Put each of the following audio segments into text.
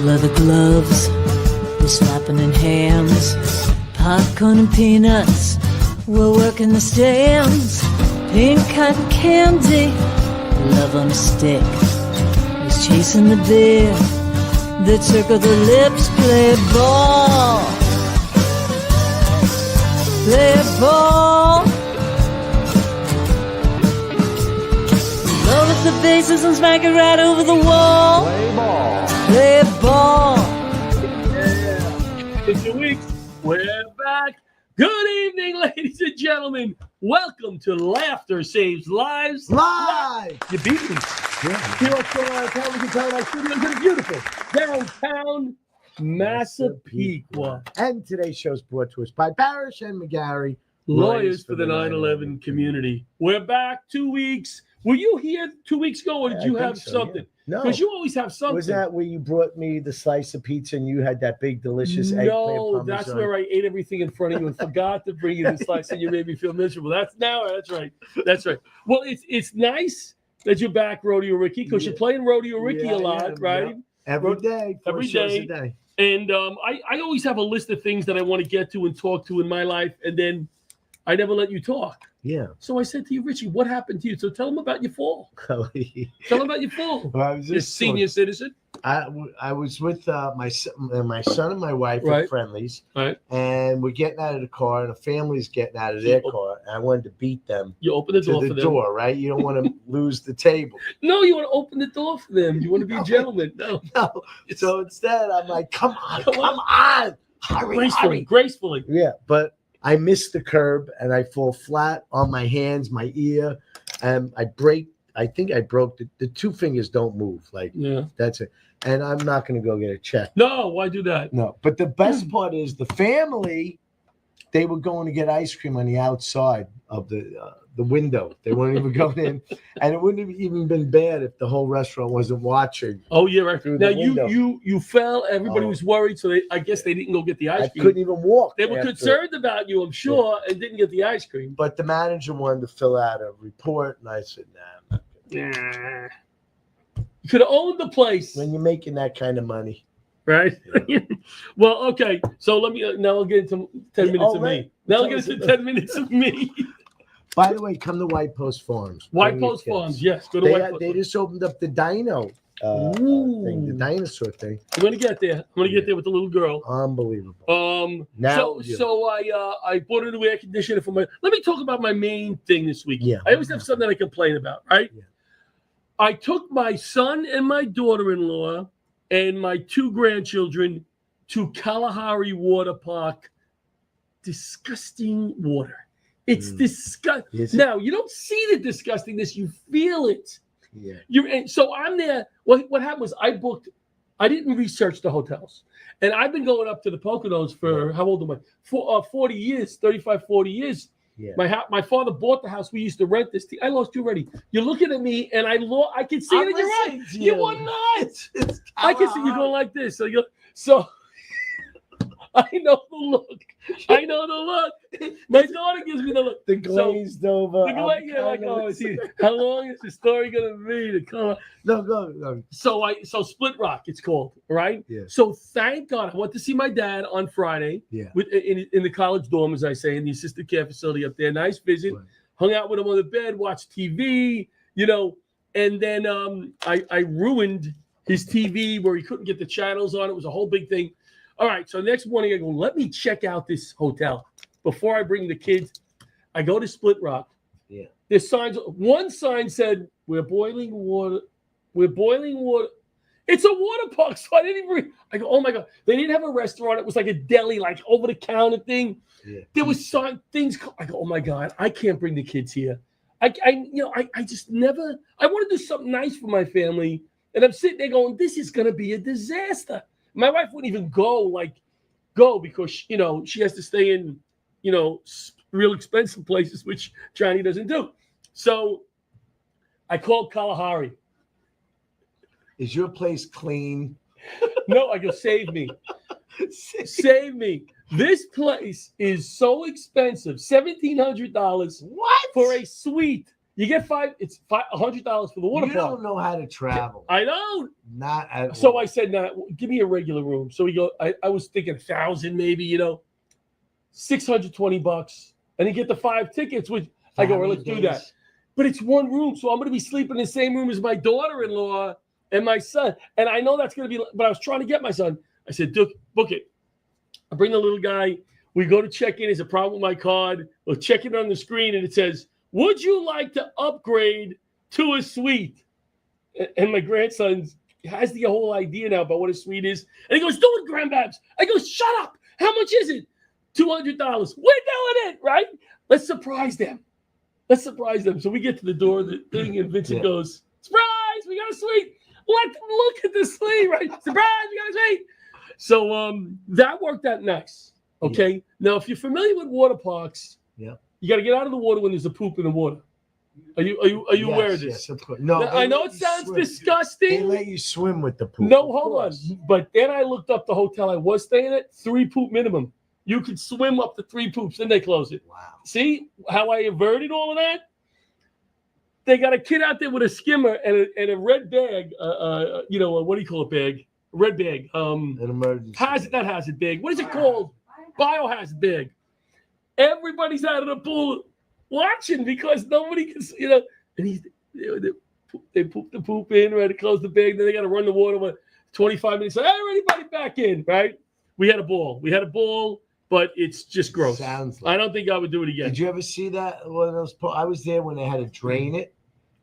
leather gloves, we're slapping in hams, popcorn and peanuts, we're working the stands, pink cotton candy, love on a stick, he's chasing the beer, that circle the lips, play ball, play ball. Load up the bases and smack it right over the wall. Play ball. Play ball. Yeah. In 2 weeks, we're back. Good evening, ladies and gentlemen. Welcome to Laughter Saves Lives. Live! You beat me. Yeah. Here on Carolina Town, we can tell our studios in beautiful downtown Massapequa. And today's show is brought to us by Barasch and McGarry, Lawyers for the 9/11 community. We're back 2 weeks. Were you here 2 weeks ago, or did you have something? Yeah. No. Because you always have something. Was that where you brought me the slice of pizza and you had that big, delicious eggplant parmesan? No, that's where I ate everything in front of you and forgot to bring you the slice, and you made me feel miserable. That's right. That's right. Well, it's nice that you're back, Rodeo Ricky, because you're playing Rodeo Ricky a lot, right? Yeah. Every day. Every day. And I always have a list of things that I want to get to and talk to in my life, and then I never let you talk. Yeah. So I said to you, Richie, what happened to you? So tell them about your fall. Tell them about your fall. Well, I was You're a senior citizen. I was with my son and my wife Right. at Friendly's, Right. and we're getting out of the car, and a family's getting out of their car, and I wanted to beat them You open the door to for the them. door, right? You don't want to lose the table. No, you want to open the door for them. You want to be a gentleman. No. No. So instead, I'm like, come on. Hurry. Gracefully. Yeah, but I miss the curb, and I fall flat on my hands, my ear, and I think I broke the two fingers don't move. Like, Yeah. that's it. And I'm not going to go get a check. No, why do that? No, but the best part is the family, they were going to get ice cream on the outside of the window. They weren't even going in. And it wouldn't have even been bad if the whole restaurant wasn't watching. Oh, yeah, right. Through Now, the window. you fell. Everybody Oh. was worried, so I guess they didn't go get the I ice cream. couldn't even walk. They were after. concerned about you, I'm sure, and didn't get the ice cream. But the manager wanted to fill out a report, and I said, nah. Nah. You could have owned the place. When you're making that kind of money. Right? Well, okay. So now I'll get into 10 minutes of me. Now I'll get into 10 minutes of me. By the way, come to White Post Farms. White Post Farms, yes. Go to White Post. They just opened up the dino thing, the dinosaur thing. I'm gonna get there. I'm gonna get there with the little girl. Unbelievable. So I bought a new air conditioner for my. Let me talk about my main thing this week. Yeah. I always have something I complain about, right? Yeah. I took my son and my daughter-in-law and my two grandchildren to Kalahari Water Park. Disgusting water. It's disgusting. Now, you don't see the disgustingness, you feel it. Yeah. So I'm there. What happened was I didn't research the hotels. And I've been going up to the Poconos for, how old am I? 40 years, 35, 40 years. Yeah. My father bought the house. We used to rent this. I lost you already. You're looking at me, and I can see it in your eyes. You are not. I can see you going like this. So I know the look. My daughter gives me the look. The glazed over. How long is the story gonna be? The color. No, go. So Split Rock, it's called, right? Yeah. So thank God, I went to see my dad on Friday. Yeah. In the college dorm, as I say, in the assisted care facility up there. Nice visit. Right. Hung out with him on the bed, watched TV, and then I ruined his TV where he couldn't get the channels on. It was a whole big thing. All right, so next morning I go, let me check out this hotel before I bring the kids. I go to Split Rock. Yeah. There's signs. One sign said, we're boiling water. It's a water park, so I didn't even I go, oh my God. They didn't have a restaurant. It was like a deli, like over-the-counter thing. Yeah. There was things. I go, oh my God, I can't bring the kids here. I just never, I want to do something nice for my family. And I'm sitting there going, this is going to be a disaster. My wife wouldn't even go because, she has to stay in, real expensive places, which Johnny doesn't do. So I called Kalahari. Is your place clean? No, I go, save me. Save me. This place is so expensive, $1,700 What? for a suite. You get it's $100 for the water You park. don't know how to travel. I don't. Not at all. So I said, "No, give me a regular room." So we go. I was thinking 1,000 maybe, $620, and you get the 5 tickets. Which I go, well, let's do that. But it's one room, so I'm going to be sleeping in the same room as my daughter-in-law and my son. And I know that's going to be. But I was trying to get my son. I said, book it. I bring the little guy. We go to check in. There's a problem with my card. We'll check it on the screen, and it says, "Would you like to upgrade to a suite?" And my grandson has the whole idea now about what a suite is. And he goes, "Do it, Grandbabs." I go, "Shut up. How much is it?" $200. We're doing it, right? Let's surprise them. So we get to the door of the thing, and Vincent goes, "Surprise, we got a suite. Let them look at the suite, right? Surprise, we got a suite." So that worked out nice. Okay. Yeah. Now, if you're familiar with water parks, you got to get out of the water when there's a poop in the water. Are you aware of this? Yes, of course. No, I know it sounds disgusting. They let you swim with the poop. No, hold on. But then I looked up the hotel I was staying at, 3 poop minimum. You could swim up to 3 poops, then they close it. Wow. See how I averted all of that? They got a kid out there with a skimmer and a red bag. What do you call a bag? A red bag. An emergency. Hazard bag. What is it called? Biohazard bag. Everybody's out of the pool watching because nobody can, and they poop the poop in, ready to close the bag. Then they got to run the water with 25 minutes. Hey, everybody back in, right? We had a ball, but it's just gross. Sounds like I don't think I would do it again. Did you ever see that? One of those? I was there when they had to drain it,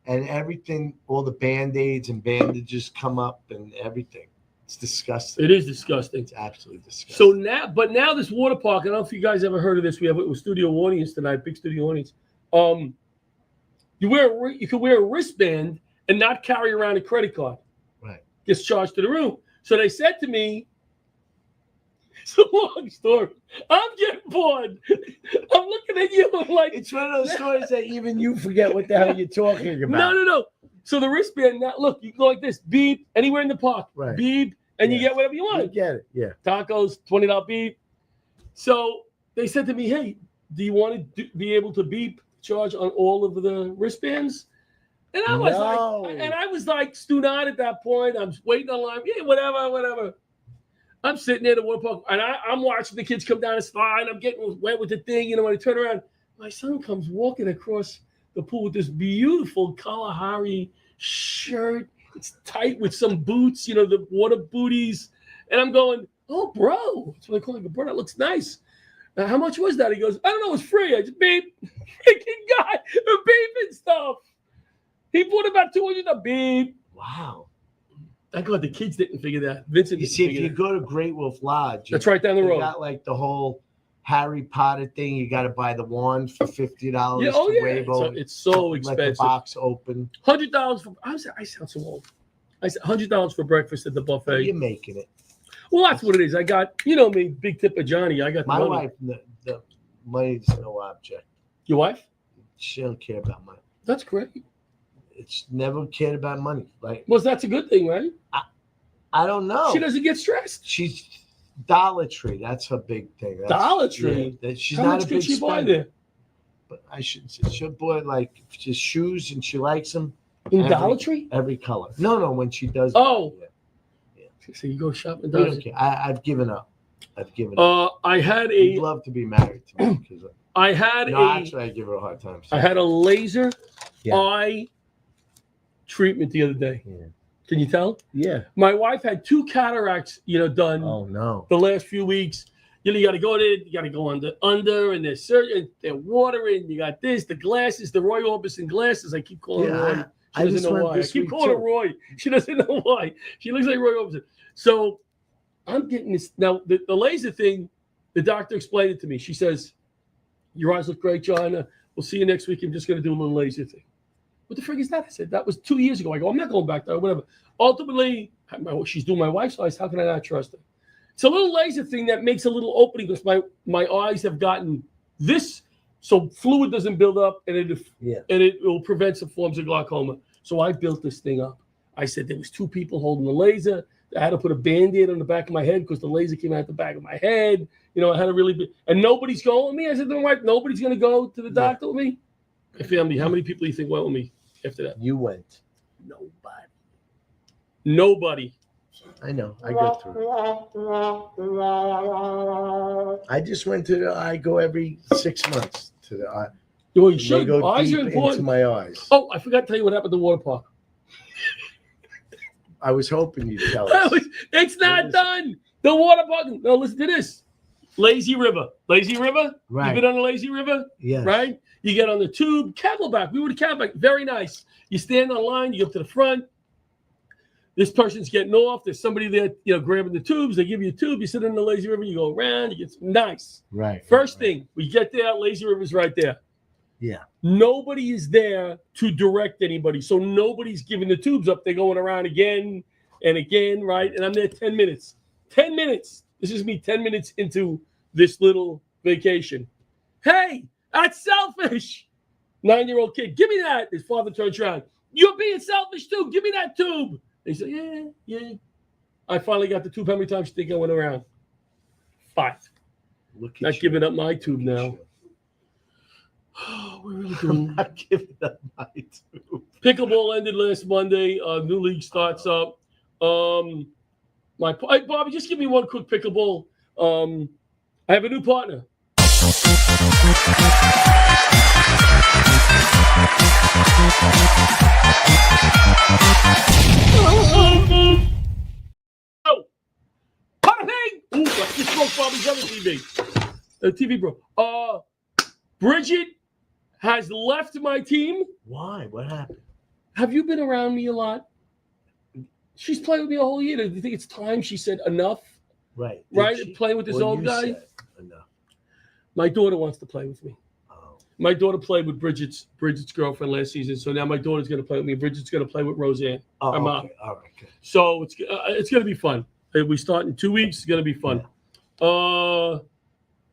and everything, all the Band-Aids and bandages come up and everything. It's disgusting. It is disgusting. It's absolutely disgusting. So now this water park, I don't know if you guys ever heard of this. We have a studio audience tonight, big studio audience. You can wear a wristband and not carry around a credit card. Right. Gets charged to the room. So they said to me, it's a long story. I'm getting bored. I'm looking at you. I'm like, it's one of those stories that even you forget what the hell you're talking about. No. So the wristband, now look, you can go like this, beep, anywhere in the park, right. Beep, and you get whatever you want. You get it, yeah. Tacos, $20 beep. So they said to me, hey, do you want to be able to beep charge on all of the wristbands? And I was like, stewed-eyed at that point. I'm waiting on line. Yeah, whatever. I'm sitting there at the water park, and I'm watching the kids come down the slide. I'm getting wet with the thing. When I turn around, my son comes walking across the pool with this beautiful Kalahari shirt. It's tight with some boots, the water booties. And I'm going, oh, bro. That's what I call it. Bro, that looks nice. Now, how much was that? He goes, I don't know. It's free. I just beep. Freaking guy. Beeping stuff. He bought about $200 beep. Wow. Thank God the kids didn't figure that. Vincent You see, if you go to Great Wolf Lodge. That's right down the road. You got like the whole Harry Potter thing. You got to buy the wand for $50. Yeah, it's so expensive. Let the box open. $100 for. I sound so old. I said $100 for breakfast at the buffet. You're making it. Well, that's what it is. I got, me, big tip of Johnny. I got my money. Wife. The money's no object. Your wife? She don't care about money. That's great. It's never cared about money. Like, well, that's a good thing, right? I don't know. She doesn't get stressed. She's Dollar Tree. That's her big thing. Dollar Tree. Yeah, she's How not much a can big she buy spender. there? But I shouldn't say. She'll buy like just shoes, and she likes them. In Dollar Tree? Every color. No. When she does. Oh. Yeah. So you go shopping. I've given up. I had You'd love to be married to me because. Actually, I give her a hard time. I had a laser eye treatment the other day. Yeah. Can you tell? Yeah. My wife had 2 cataracts, done. Oh no. The last few weeks. You got to go there. You got to go under, and they're watering. You got this, the glasses, the Roy Orbison glasses. I keep calling her Roy. She doesn't know why. I keep calling her Roy. She doesn't know why. She looks like Roy Orbison. So I'm getting this now. The laser thing. The doctor explained it to me. She says, "Your eyes look great, John. We'll see you next week. I'm just going to do a little laser thing." What the frig is that? I said, that was 2 years ago. I go, I'm not going back there, whatever. Ultimately, she's doing my wife's eyes. How can I not trust her? It's a little laser thing that makes a little opening because my eyes have gotten this, so fluid doesn't build up, and it will prevent some forms of glaucoma. So I built this thing up. I said there was 2 people holding the laser. I had to put a Band-Aid on the back of my head because the laser came out the back of my head. I had a really big, and nobody's going with me. I said to my wife, nobody's going to go to the doctor with me. My family. How many people do you think went with me after that? You went. Nobody. I know. I go through. I just went to I go every 6 months to the eye. Well, you They should. go Eyes deep are important. into my eyes. Oh, I forgot to tell you what happened at the water park. I was hoping you'd tell us. It's not done. The water park. No, listen to this. Lazy River. Lazy River? Right. You been on the Lazy River? Yes. Right? You get on the tube, Camelback. We were to Camelback. Very nice. You stand on line, you go up to the front. This person's getting off. There's somebody there, grabbing the tubes. They give you a tube. You sit in the Lazy River. You go around. You get nice. Right. First thing, we get there. Lazy River's right there. Yeah. Nobody is there to direct anybody. So nobody's giving the tubes up. They're going around again and again, right? And I'm there 10 minutes. 10 minutes. This is me 10 minutes into this little vacation. Hey, that's selfish. 9-year-old kid, give me that. His father turns around. You're being selfish too. Give me that tube. And he said, yeah. I finally got the tube. How many times do you think I went around? 5. Not giving up my tube now. We're really doing. Not giving up my tube. Pickleball ended last Monday. New league starts up. Hey, Bobby, just give me one quick pickleball. I have a new partner. Oh, bada bing! Ooh, I just broke Bobby's other TV. The TV broke. Bridget has left my team. Why? What happened? Have you been around me a lot? She's played with me a whole year. Do you think it's time she said enough? Right. Right? Playing with this old guy? Enough. My daughter wants to play with me. Oh. My daughter played with Bridget's girlfriend last season. So now my daughter's going to play with me. Bridget's going to play with Roseanne. Oh, mom. okay. All right. Good. So it's going to be fun. We start in 2 weeks. It's going to be fun. Yeah.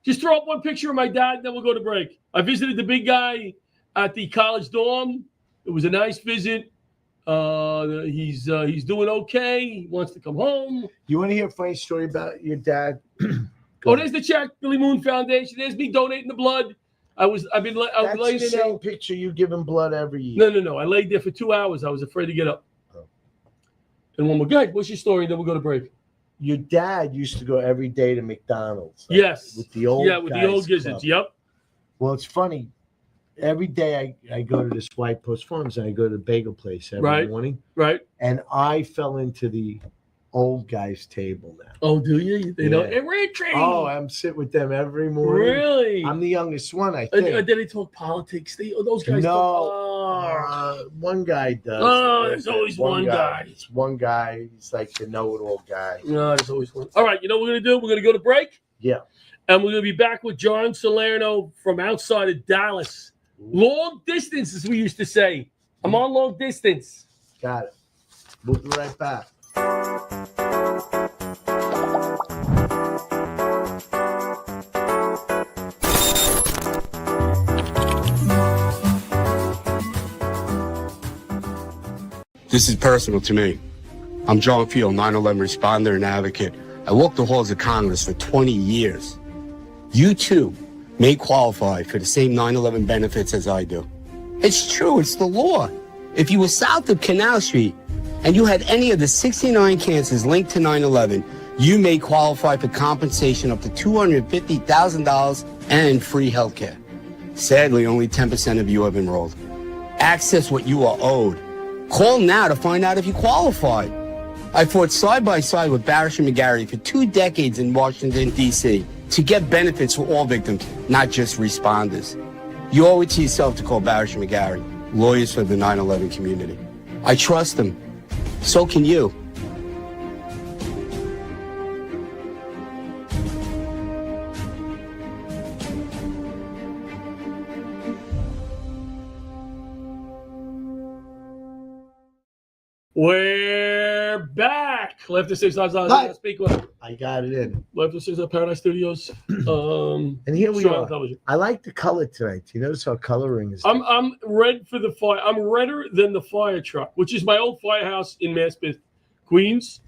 Just throw up one picture of my dad, then we'll go to break. I visited the big guy at the college dorm. It was a nice visit. He's doing okay. He wants to come home. You want to hear a funny story about your dad? There's the check, Billy Moon Foundation. There's me donating the blood. I've been That's laying the there. same picture you giving blood every year. No. I laid there for 2 hours. I was afraid to get up. Oh. And one more guy. What's your story? Then we'll go to break. Your dad used to go every day to McDonald's. Yes. With the old the old gizzards. Yep. Well, it's funny. Every day I go to this White Post Farms and I go to the bagel place every morning. Right. And I fell into the old guy's table now. Oh, do you? They know. Hey, Richie! Oh, I'm sitting with them every morning. Really? I'm the youngest one, I think. Did they talk politics? Those guys one guy does. Oh, there's always one guy. It's one guy. He's like the know-it-all guy. No, there's always one. All right, you know what we're going to do? We're going to go to break. Yeah. And we're going to be back with John Salerno from outside of Dallas. Long distance, as we used to say. I'm on long distance. Got it. We'll be right back. This is personal to me. I'm John Field, 9/11 responder and advocate. I walked the halls of Congress for 20 years. You too may qualify for the same 9/11 benefits as I do. It's true, it's the law. If you were south of Canal Street and you had any of the 69 cancers linked to 9/11, you may qualify for compensation up to $250,000 and free health care. Sadly, only 10% of you have enrolled. Access what you are owed. Call now to find out if you qualify. I fought side by side with Barasch and McGarry for 2 decades in Washington, D.C. to get benefits for all victims, not just responders. You owe it to yourself to call Barasch and McGarry, lawyers for the 9/11 community. I trust them. So can you. We're back. Left of Six speak with. I got it in. Left of Six Paradise Studios. And here we are. I like the color tonight. You notice how coloring is. I'm red for the fire. I'm redder than the fire truck, which is my old firehouse in Maspeth, Queens.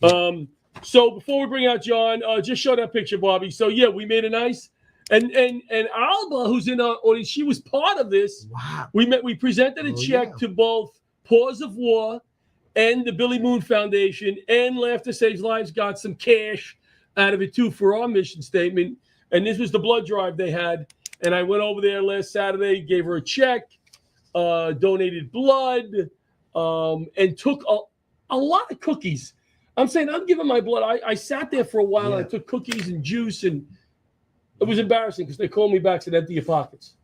So before we bring out John, just show that picture, Bobby. So yeah, we made a nice And Alba, who's in our audience, she was part of this. Wow. We presented a check to both Paws of War and the Billy Moon Foundation, and Laughter Saves Lives got some cash out of it too for our mission statement. And this was the blood drive they had. And I went over there last Saturday, gave her a check, donated blood, and took a lot of cookies. I'm saying I'm giving my blood. I sat there for a while and I took cookies and juice, and it was embarrassing because they called me back and said, empty your pockets.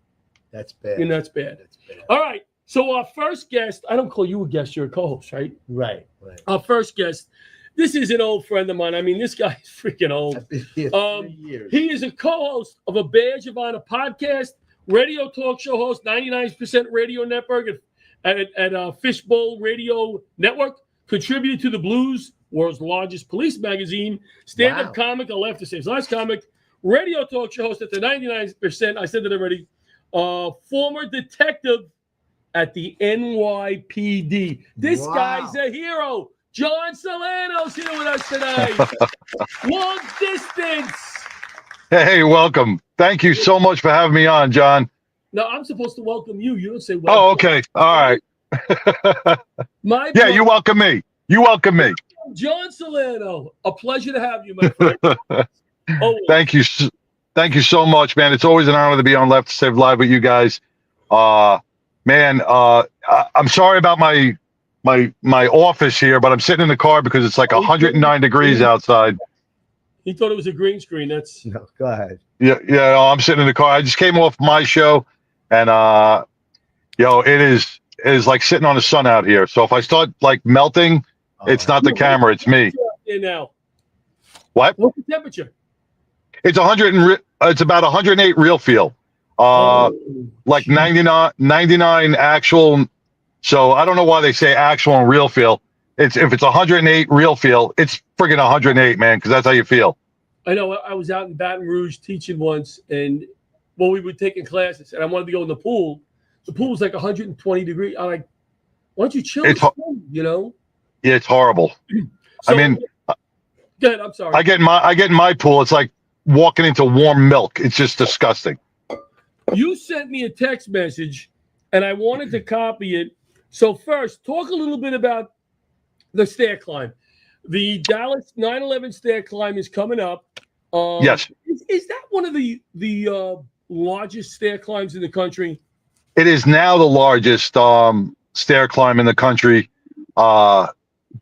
That's bad. And that's bad. That's bad. All right. So our first guest, I don't call you a guest, you're a co-host, right? Right. Our first guest, this is an old friend of mine. I mean, this guy is freaking old. I've been here 3 years. He is a co-host of a Badge of Honor podcast, radio talk show host, 99% Radio Network at Fishbowl Radio Network, contributed to the Blues, world's largest police magazine, stand-up comic, a Laughter Saves Lives comic, radio talk show host at the 99%, I said that already, former detective at the NYPD. This guy's a hero. John Solano's here with us today. Long distance. Hey, welcome. Thank you so much for having me on, John. No, I'm supposed to welcome you. You don't say welcome. Oh, okay. All right. You welcome me. You welcome me. John Solano. A pleasure to have you, my friend. Thank you. Thank you so much, man. It's always an honor to be on Left to Save Live with you guys. Man, I'm sorry about my office here, but I'm sitting in the car because it's like 109 degrees outside. He thought it was a green screen. That's no. Go ahead. Yeah. No, I'm sitting in the car. I just came off my show, and it is like sitting on the sun out here. So if I start like melting, it's not the camera, it's me. Now, what? What's the temperature? It's it's about 108 real feel. Like 99 actual. So I don't know why they say actual and real feel. If it's 108 real feel, it's friggin' 108, man, because that's how you feel. I know. I was out in Baton Rouge teaching once, and we were taking classes, and I wanted to go in the pool. The pool was like 120 degrees. I'm like, why don't you chill? Yeah, it's horrible. So, I mean, go ahead. I'm sorry. I get in my pool. It's like walking into warm milk. It's just disgusting. You sent me a text message, and I wanted to copy it. So first, talk a little bit about the stair climb. The Dallas 9/11 stair climb is coming up. Yes. Is that one of the largest stair climbs in the country? It is now the largest stair climb in the country.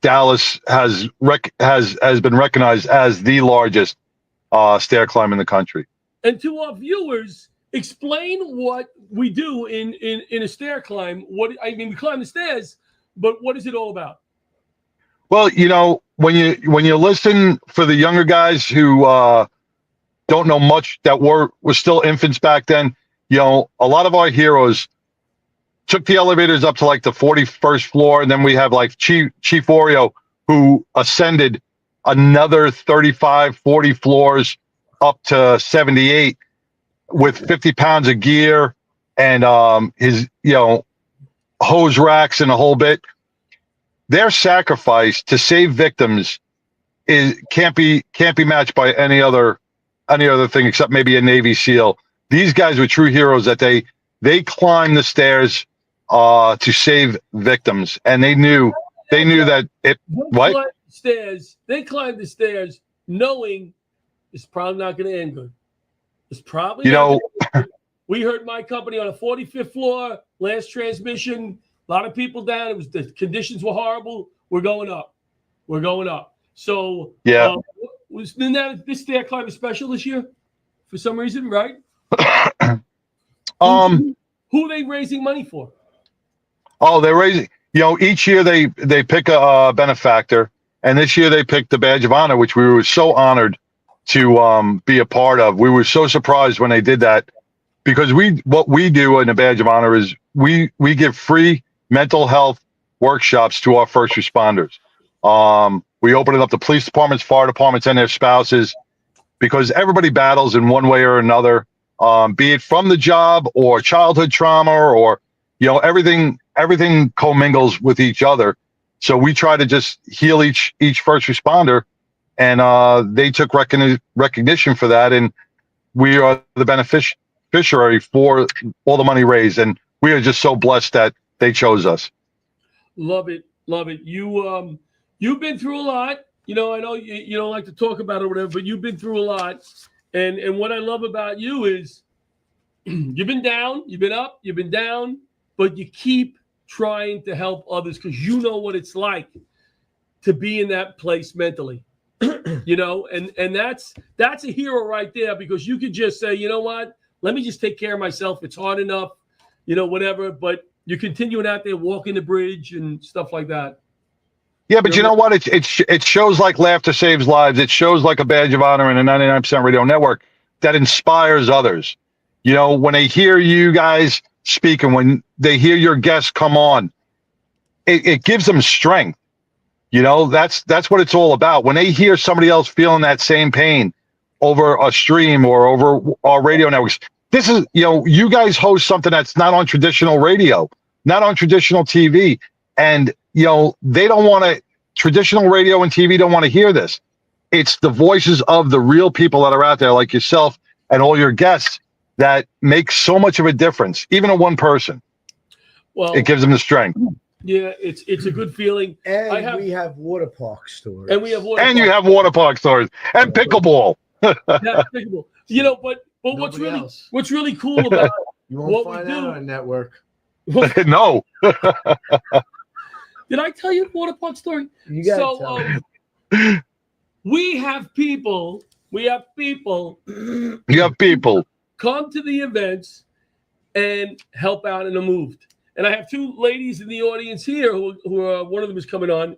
Dallas has been recognized as the largest stair climb in the country. And to our viewers, explain what we do in a stair climb. We climb the stairs, but what is it all about? Well, when you listen for the younger guys who don't know much, that were still infants back then, a lot of our heroes took the elevators up to like the 41st floor, and then we have like Chief Oreo, who ascended another 35, 40 floors up to 78 with 50 pounds of gear and his hose racks and a whole bit. Their sacrifice to save victims can't be matched by any other thing except maybe a Navy SEAL. These guys were true heroes that they climbed the stairs to save victims, and they knew that it. What? They climbed the stairs knowing it's probably not going to end good. It's probably we heard my company on a 45th floor, last transmission, a lot of people down. The conditions were horrible. We're going up. So was this stair climb is special this year for some reason, right? Who are they raising money for? Oh, they're raising. Each year they pick a benefactor, and this year they picked the Badge of Honor, which we were so honored to be a part of. We were so surprised when they did that, because what we do in the Badge of Honor is we give free mental health workshops to our first responders. We open it up to police departments, fire departments, and their spouses, because everybody battles in one way or another, be it from the job or childhood trauma or everything commingles with each other. So we try to just heal each first responder, and they took recognition for that. And we are the beneficiary for all the money raised, and we are just so blessed that they chose us. Love it. You've been through a lot. I know you don't like to talk about it or whatever, but you've been through a lot. And what I love about you is you've been down, you've been up, you've been down, but you keep trying to help others because you know what it's like to be in that place mentally. And that's a hero right there, because you could just say, you know what, let me just take care of myself. It's hard enough, whatever, but you're continuing out there walking the bridge and stuff like that. Yeah, but you know what? It shows like laughter saves lives. It shows like a badge of honor in a 99% radio network that inspires others. When they hear you guys speak and when they hear your guests come on, it gives them strength. That's what it's all about. When they hear somebody else feeling that same pain over a stream or over our radio networks, this is, you guys host something that's not on traditional radio, not on traditional TV. And, they don't want to, traditional radio and TV don't want to hear this. It's the voices of the real people that are out there, like yourself and all your guests, that make so much of a difference, even in one person. Well, it gives them the strength. Yeah, it's a good feeling. And we have water park stories. And you have water park stories and pickleball. Yeah, pickleball. But what's really cool about you won't find out on a network. No. Did I tell you the water park story? You gotta tell we have people. You have people come to the events and help out in the moved. And I have two ladies in the audience here who are, one of them is coming on.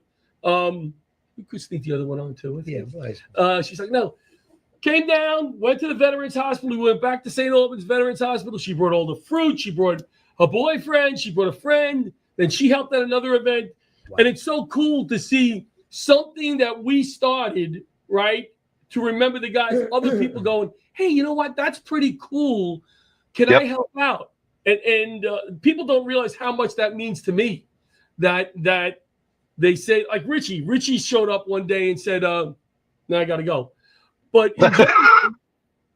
We could sneak the other one on too. Yeah, right. She's like, no. Came down, went to the Veterans Hospital. We went back to St. Albans Veterans Hospital. She brought all the fruit. She brought her boyfriend. She brought a friend. Then she helped at another event. Wow. And it's so cool to see something that we started, right, to remember the guys, other people going, hey, you know what? That's pretty cool. Can I help out? And people don't realize how much that means to me. That they say, like Richie showed up one day and said, "Now I got to go." But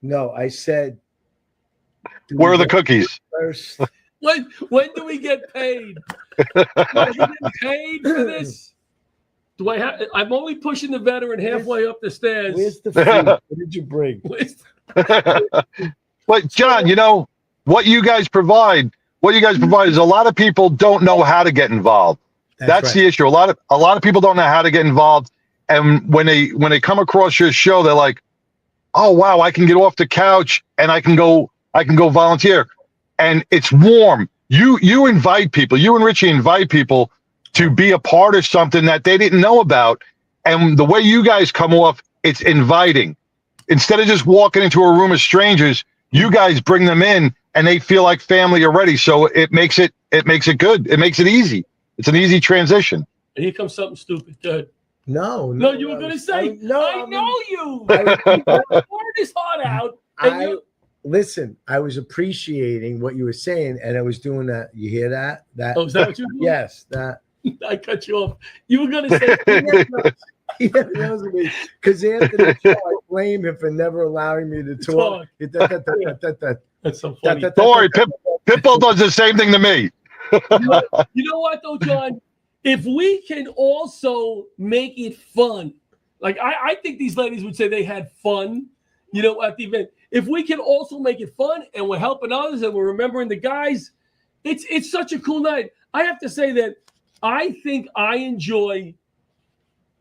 no, I said, "Where are the cookies?" First. When do we get paid? Am I getting paid for this? Do I have? I'm only pushing the veteran halfway up the stairs. Where's the food? What did you bring? But John, what you guys provide is a lot of people don't know how to get involved. That's right. The issue. A lot of people don't know how to get involved, and when they come across your show, they're like, "Oh wow, I can get off the couch and I can go volunteer." And it's warm. You invite people. You and Richie invite people to be a part of something that they didn't know about. And the way you guys come off, it's inviting. Instead of just walking into a room of strangers, you guys bring them in and they feel like family already. So it makes it good. It makes it easy. It's an easy transition. And here comes something stupid. Good. No, you were going to say, I know you. Poured his heart out. Listen, I was appreciating what you were saying, and I was doing that. You hear that? Is that what you were doing? Yes, that. I cut you off. You were going to say, he never knows me. Because Anthony, I blame him for never allowing me to talk. That's so funny. Don't worry, Pitbull does the same thing to me. You know what, though, John? If we can also make it fun, like I think these ladies would say they had fun, at the event. If we can also make it fun and we're helping others and we're remembering the guys, it's such a cool night. I have to say that I think I enjoy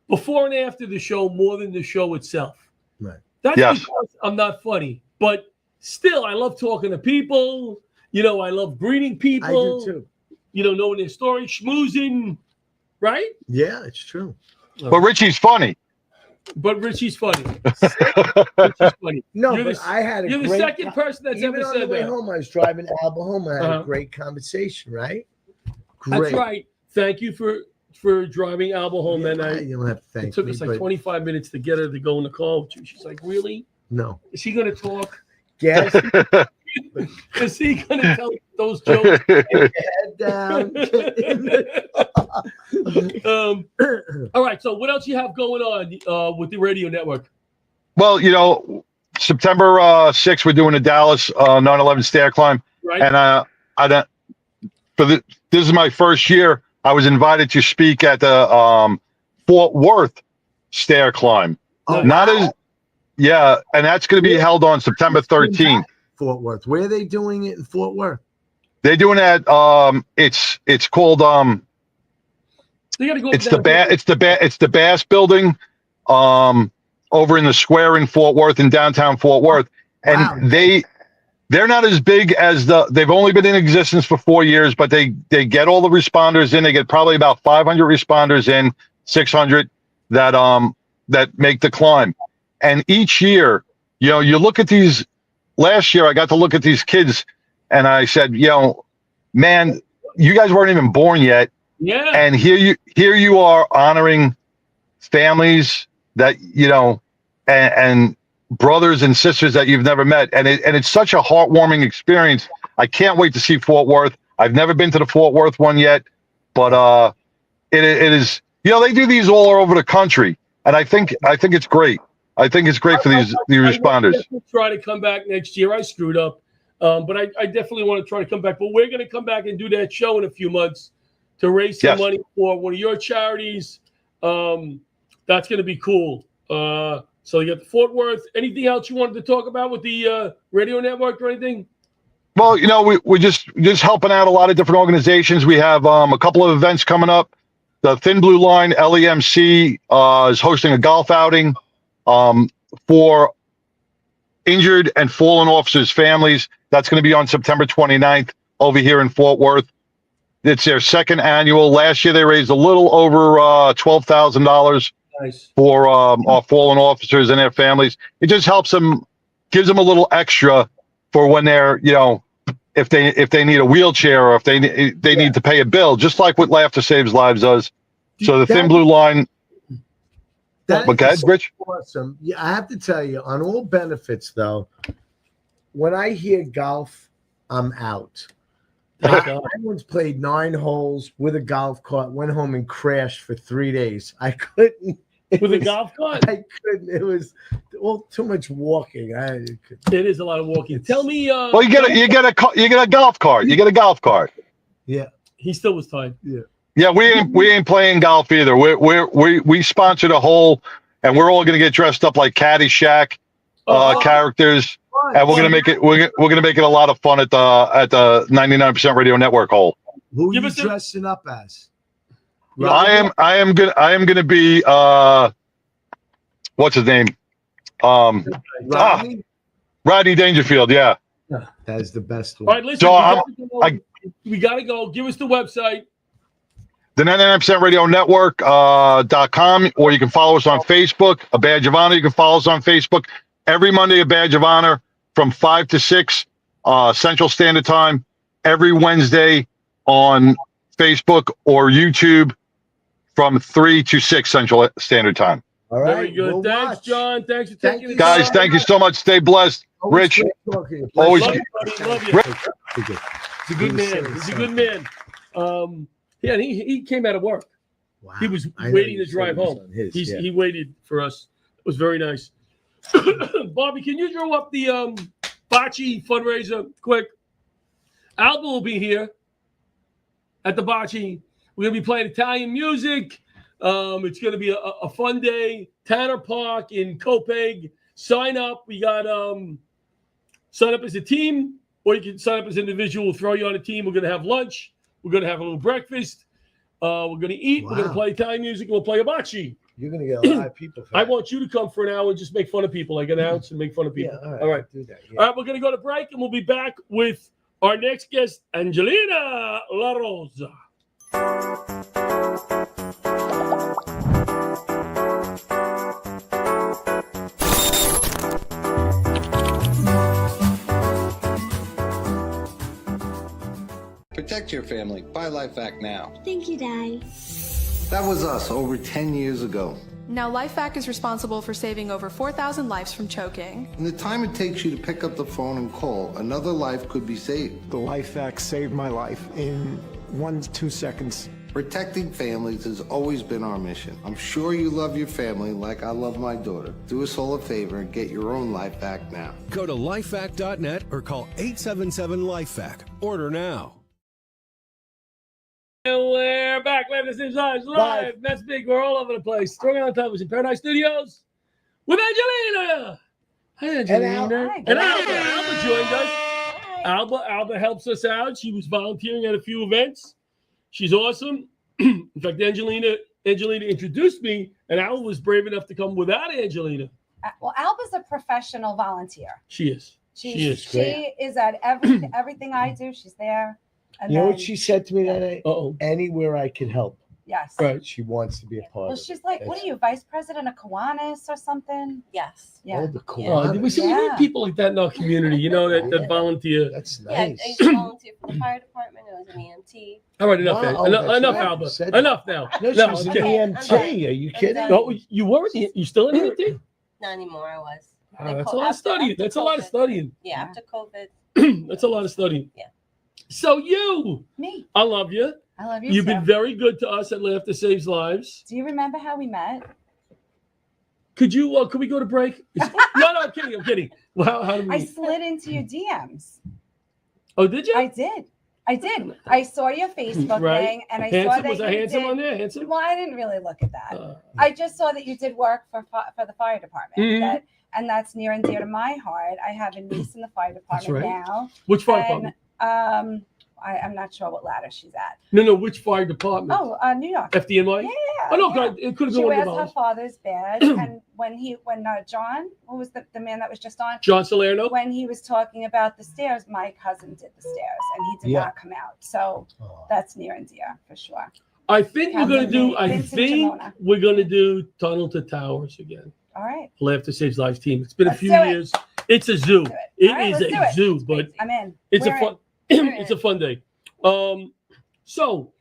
before and after the show more than the show itself. Right. That's because I'm not funny, but still I love talking to people. I love greeting people. I do too. Knowing their story, schmoozing, right? Yeah, it's true. But Richie's funny. Richie's funny. No, I had you're the second person that's ever said that. On the way home, I was driving Alba home. I had a great conversation, right? Great. That's right. Thank you for driving Alba home that night. You don't have to thank me. It took us like 25 minutes to get her to go in the car. She's like, really? No. Is he going to talk? Yes. Is he going to tell those jokes? Get your head down. All right. So what else you have going on with the radio network? Well, September 6th, we're doing the Dallas 9/11 stair climb, Right. and this is my first year. I was invited to speak at the Fort Worth stair climb. Oh, Not wow. as Yeah, and that's going to be held on September 13th. Fort Worth. Where are they doing it in Fort Worth? They're doing that. It's called They gotta go it's down the Bass Building, over in the square in Fort Worth, in downtown Fort Worth, and Wow. they're not as big as they've only been in existence for 4 years, but they get all the responders in. They get probably about 500 responders in, 600 that make the climb. And each year, you look at these. Last year, I got to look at these kids, and I said, man, you guys weren't even born yet. Yeah. And here you are honoring families that and brothers and sisters that you've never met, and it's such a heartwarming experience. I can't wait to see Fort Worth. I've never been to the Fort Worth one yet, but it is. They do these all over the country, and I think it's great. I think it's great for these responders. I try to come back next year. I screwed up, but I definitely want to try to come back. But we're going to come back and do that show in a few months to raise some money for one of your charities. That's going to be cool. So you got the Fort Worth. Anything else you wanted to talk about with the radio network or anything? Well, we're just helping out a lot of different organizations. We have a couple of events coming up. The Thin Blue Line LEMC is hosting a golf outing for injured and fallen officers' families. That's going to be on September 29th over here in Fort Worth. It's their second annual. Last year, they raised a little over $12,000 for our fallen officers and their families. It just helps them, gives them a little extra for when they're, if they need a wheelchair or if they need to pay a bill, just like what Laughter Saves Lives does. So the Thin Blue Line. That's Rich? awesome. Yeah, I have to tell you, on all benefits, though, when I hear golf, I'm out. I once played 9 holes with a golf cart, went home and crashed for 3 days. I couldn't. With a golf cart? I couldn't. It was too much walking. It is a lot of walking. Tell me. Well, you get a golf cart. You get a golf cart. Yeah. He still was fine. Yeah. Yeah, we ain't playing golf either. We sponsored a hole, and we're all gonna get dressed up like Caddyshack characters, and we're gonna make it a lot of fun at the 99% Radio Network hole. Who are you dressing up as? I am gonna be what's his name? Rodney Dangerfield. Yeah. That is the best one. All right, listen. So we gotta go. Give us the website. The 99% Radio Network.com, or you can follow us on Facebook. A Badge of Honor. You can follow us on Facebook every Monday. A Badge of Honor from 5 to 6 Central Standard Time. Every Wednesday on Facebook or YouTube from 3 to 6 Central Standard Time. All right. Very good. Thanks, John. Thanks for taking the guys. Thank you so much. Stay blessed. Rich, always. Love you, buddy. Love you. He's a good man. He's a good man. Yeah, and he came out of work. Wow. He was waiting to drive home. He waited for us. It was very nice. Bobby, can you throw up the bocce fundraiser quick? Alba will be here at the bocce. We're gonna be playing Italian music. It's gonna be a fun day. Tanner Park in Copiague. Sign up. We got sign up as a team, or you can sign up as an individual. We'll throw you on a team. We're gonna have lunch. We're going to have a little breakfast. We're going to eat. Wow. We're going to play Italian music. And we'll play a bocce. You're going to get a lot of people. I want you to come for an hour and just make fun of people. Like announce and make fun of people. Yeah, all right. Do that, yeah. All right. We're going to go to break, and we'll be back with our next guest, Angelina La Rosa. Protect your family. Buy LifeVac now. Thank you, Dad. That was us over 10 years ago. Now LifeVac is responsible for saving over 4,000 lives from choking. In the time it takes you to pick up the phone and call, another life could be saved. The LifeVac saved my life in 1-2 seconds. Protecting families has always been our mission. I'm sure you love your family like I love my daughter. Do us all a favor and get your own life back now. Go to lifevac.net or call 877-LIFEVAC. Order now. And we're back. Live this is live. That's big. We're all over the place. Strong on television, Paradise Studios with Angelina. Hi, Angelina. And Alba. Alba joined us. Alba helps us out. She was volunteering at a few events. She's awesome. In fact, Angelina introduced me, and Alba was brave enough to come without Angelina. Well, Alba's a professional volunteer. She is. She is great. She is at everything I do. She's there. And you know what she said to me that night? Uh-oh. Anywhere I can help. Yes. Right. She wants to be a part Well, of she's like, what are you, vice president of Kiwanis or something? Yes. Yeah. Oh, the Kiwanis. We need people like that in our community, that volunteer. That's Yeah, I nice. used to volunteer for the fire department. I was an EMT. All right, enough. Wow, enough, right. Alba. Said Enough now. No, she was an EMT. Are you kidding? No, you were. You still in EMT? Not anymore. I was. That's a lot of studying. That's a lot of studying. Yeah, after COVID. That's a lot of studying. Yeah. So Me. I love you. I love you. You've too. been very good to us at Laughter Saves Lives. Do you remember how we met? Could we go to break? No, I'm kidding. Well, how did we? I slid into your DMs. Oh, did you? I did. I saw your Facebook Right. thing, and I Handsome? saw that Was I you handsome did. on there? Handsome? Well, I didn't really look at that. I just saw that you did work for the fire department. Mhm. And that's near and dear to my heart. I have a niece in the fire department right. now. Which fire And, department? I'm not sure what ladder she's at. No. Which fire department? Oh, New York. FDNY? Yeah. Oh no, yeah. God, it could have She been one wears of her those. father's badge, and when John, who was the man that was just on, John Salerno. when he was talking about the stairs, my cousin did the stairs, and he did Yeah. not come out. So that's near and dear for sure. I think we're gonna do. Vincent Jamona. We're gonna do Tunnel to Towers again. All right, Laughter Saves Lives team. It's been Let's a few do it. years. It's a zoo. do it. It All right, is let's do a it. zoo, but I'm in. it's We're a fun. in. It's a fun day. So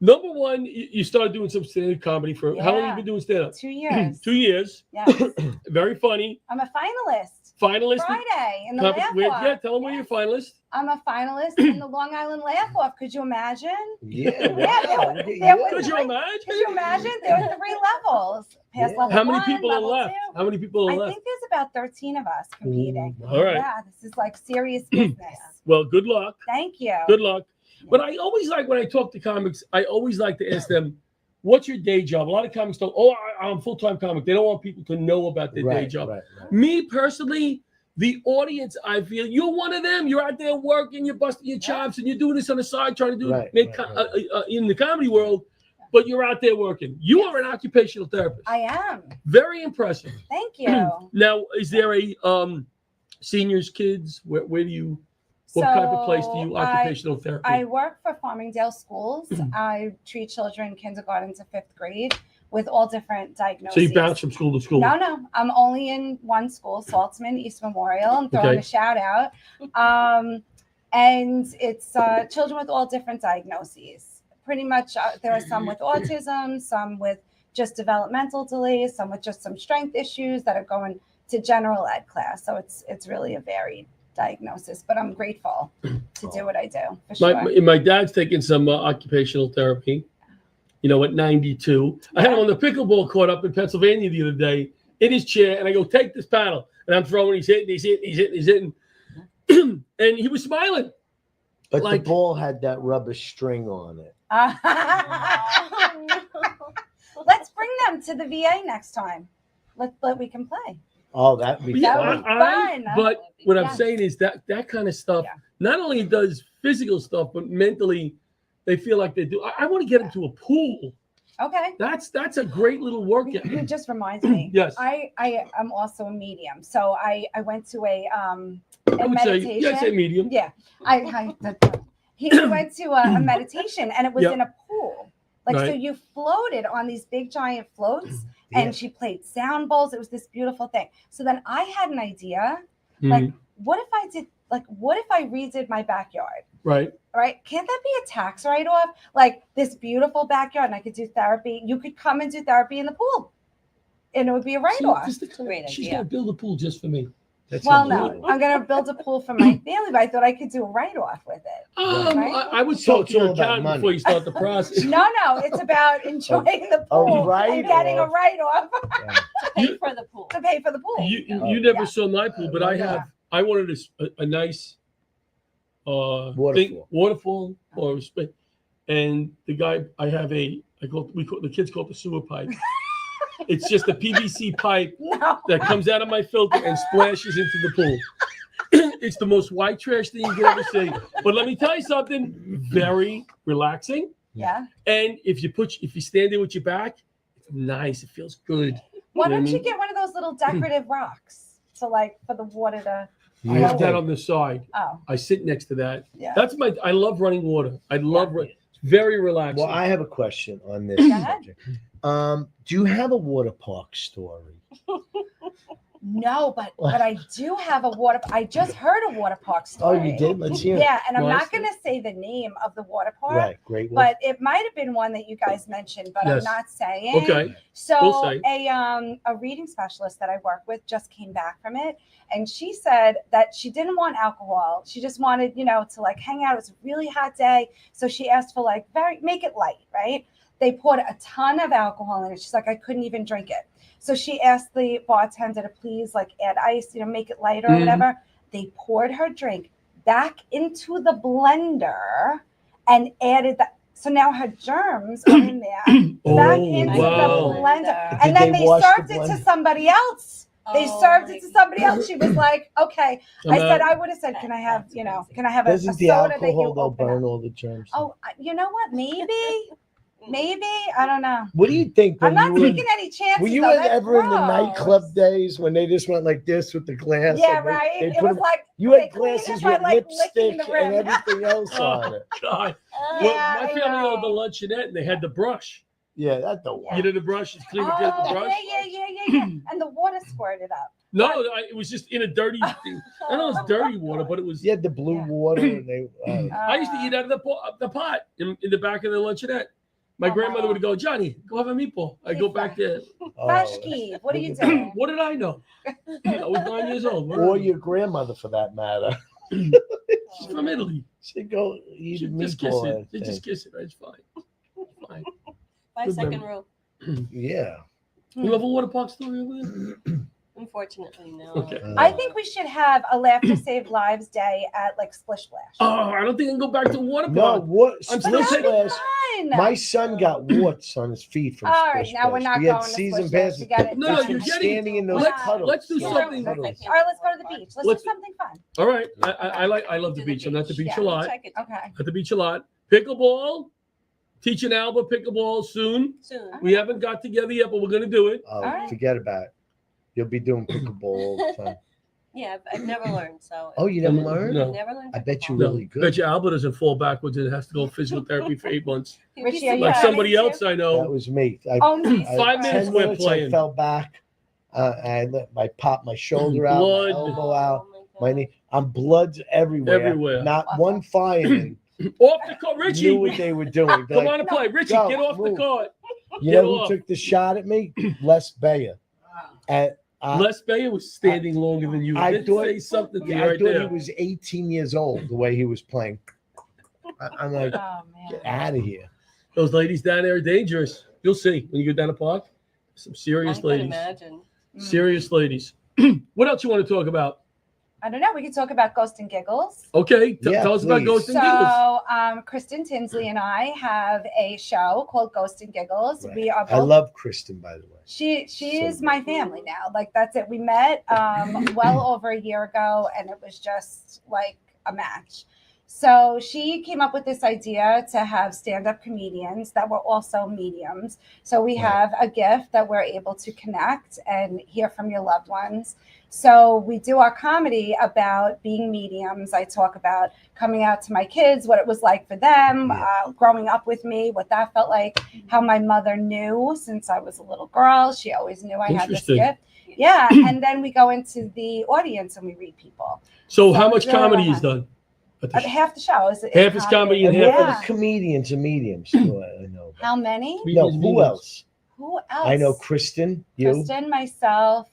number one, you started doing some stand-up comedy for how long have you been doing stand-up? 2 years. 2 years. Yes. Very funny. I'm a finalist. Finalist. Friday in the Laugh Off. Yeah, tell them where you're finalist. I'm a finalist in the Long Island Laugh Off. Could you imagine? Yeah. Yeah, Wow. there was Could you imagine? Could you imagine? There were 3 levels. Past Yeah. level How many 1, people are level left? 2. How many people are I left? think there's about 13 of us competing. All right. Yeah, this is like serious business. Well, good luck. Thank you. Good luck. But I always like when I talk to comics, I always like to ask them, what's your day job? A lot of comics don't, I'm a full-time comic. They don't want people to know about their day job. Right. Me personally, the audience, I feel, you're one of them. You're out there working, you're busting your chops, and you're doing this on the side, trying to do in the comedy world, but you're out there working. You are an occupational therapist. I am. Very impressive. Thank you. Now, is there a seniors, kids? Where do you... What type of place do you occupational therapy? I work for Farmingdale Schools. I treat children kindergarten to 5th grade with all different diagnoses. So you bounce from school to school? No. I'm only in one school, Saltzman East Memorial. I'm throwing Okay. a shout out. And it's children with all different diagnoses. Pretty much there are some with autism, some with just developmental delays, some with just some strength issues that are going to general ed class. So it's really a varied diagnosis, but I'm grateful to do what I do. For sure. My dad's taking some occupational therapy, at 92. I had him on the pickleball court up in Pennsylvania the other day in his chair, and I go, take this paddle. And I'm throwing, he's hitting. And he was smiling. But the ball had that rubber string on it. Let's bring them to the VA next time. We can play. Oh, that'd be fun. Fun. But what I'm saying is that kind of stuff, not only does physical stuff, but mentally, they feel like they do. I want to get them to a pool. Okay. That's a great little workout. You just reminds me. Yes. I am also a medium. So I went to a meditation. I'd say medium. Yeah. He went to a meditation, and it was in a pool. So you floated on these big giant floats, and she played sound bowls. It was this beautiful thing. So then I had an idea, what if I redid my backyard? Right. Can't that be a tax write-off? Like this beautiful backyard, and I could do therapy. You could come and do therapy in the pool, and it would be a write-off. She's going to build a pool just for me. That's Well, unbelievable. no, I'm gonna build a pool for my family, but I thought I could do a write-off with it. Right? I would So talk it's to your all about accountant money. before you start the process. No, it's about enjoying the pool and getting a write-off To pay for the pool. to pay for the pool. You never saw my pool, but I wanted a nice waterfall or and the guy the kids call it the sewer pipe. It's just a PVC pipe that comes out of my filter and splashes into the pool. It's the most white trash thing you can ever see. But let me tell you something, very relaxing. Yeah. And if you stand there with your back, it's nice. It feels good. Why don't you get one of those little decorative rocks for the water to? I have that on the side. Oh. I sit next to that. Yeah. I love running water. I love it's very relaxing. Well, I have a question on this Go ahead. subject. Do you have a water park story? No, but I do have I just heard a water park story. Oh, you did? Let's hear it. Yeah, and I'm not going to say the name of the water park. Right, great one. But it might have been one that you guys mentioned, but I'm not saying. Okay. So We'll say. a reading specialist that I work with just came back from it, and she said that she didn't want alcohol. She just wanted, to hang out. It was a really hot day, so she asked for make it light, right? They poured a ton of alcohol in it. She's like, I couldn't even drink it. So she asked the bartender to please add ice, make it lighter or whatever. They poured her drink back into the blender and added that. So now her germs are in there back into the blender. And then they served it to somebody else. They served it to somebody else. She was like, okay. I would have said, can I have, can I have a soda the that you alcohol open burn up? all the germs? Oh, you know what? Maybe. I don't know. What do you think? I'm not taking any chances. Were you ever in the nightclub days when they just went like this with the glass? Yeah, right. It was you had glasses with lipstick and everything else on it. God. Well, my family owned the luncheonette and they had the brush. Yeah, that's the one. You know the brush? It's clean with the brush. Yeah. And the water squirted up. No, it was just in a dirty thing. I know it's dirty water, but it was. You had the blue water. And they. I used to eat out of the pot in the back of the luncheonette. My grandmother would go, Johnny, go have a meatball. I go back there. Bashki, what are you doing? What did I know? I was 9 years old. Or your grandmother, for that matter. She's from Italy. She'd go eat a Just kiss meatball. it. Just kiss it. It's fine. It's fine. 5-second rule. Yeah. You have a water park story over there? Unfortunately, no. Okay. I think we should have a Laughter Save Lives Day at Splish Splash. Oh, I don't think I can go back to water No, park. what? I'm Splish still Splash. Fine. My son got warts on his feet from All right, Splish now we're Splash. not We had going to season Splish Splash. passes. You got it. No, Just you're from getting- standing in those let's- puddles. let's do Yeah, something. puddles. All right, let's go to the beach. Let's do something fun. All right. I love the beach. I'm at the beach Yeah. a lot. Okay. At the beach a lot. Pickleball. Teaching Alba pickleball soon. We haven't got together yet, but we're going to do it. Oh, right. forget about it. You'll be doing pickleball all the time. Yeah, I've never learned. So. Oh, you never learned? No. I've never learned. I bet you pickleball. really good. Bet you Alba doesn't fall backwards and has to go physical therapy for 8 months. Richie, are you Like having somebody to? else I That know. was me. I, Oh, nice. 5 minutes 10 we're minutes, I playing. fell back. I popped my shoulder out, Blood. my elbow out, Oh my knee. I'm bloods everywhere. Everywhere. Not one fireman Off the court. Richie. knew what they were doing. They're Come like, on and play. Richie, go, get off the move. court. you get know who off. took the shot at me? Les Bayer. And Les Bayer was standing longer than you. I Didn't thought- say something to you I right thought there. he was 18 years old the way he was playing. I'm like, Oh, man. get out of here. Those ladies down there are dangerous. You'll see when you go down the park. Some I serious can ladies. imagine. Serious ladies. What else you want to talk about? I don't know. We could talk about Ghost and Giggles. Okay, Yeah, tell us about please. Ghost and Giggles. So, Kristen Tinsley and I have a show called Ghost and Giggles. Right. We are both. I love Kristen, by the way. She So is good. my family now. That's it. We met well over a year ago, and it was just like a match. So she came up with this idea to have stand-up comedians that were also mediums. So we have a gift that we're able to connect and hear from your loved ones. So we do our comedy about being mediums. I talk about coming out to my kids, what it was like for them, growing up with me, what that felt like, how my mother knew since I was a little girl. She always knew I had this Interesting. gift. Yeah, and then we go into the audience and we read people. So how much it's really comedy fun. is done? At the Half the show is Half is comedy and And half what Yeah. are the comedians and mediums? Do I know? How many? No, who else? Who else? I know Kristen, you. Kristen, myself.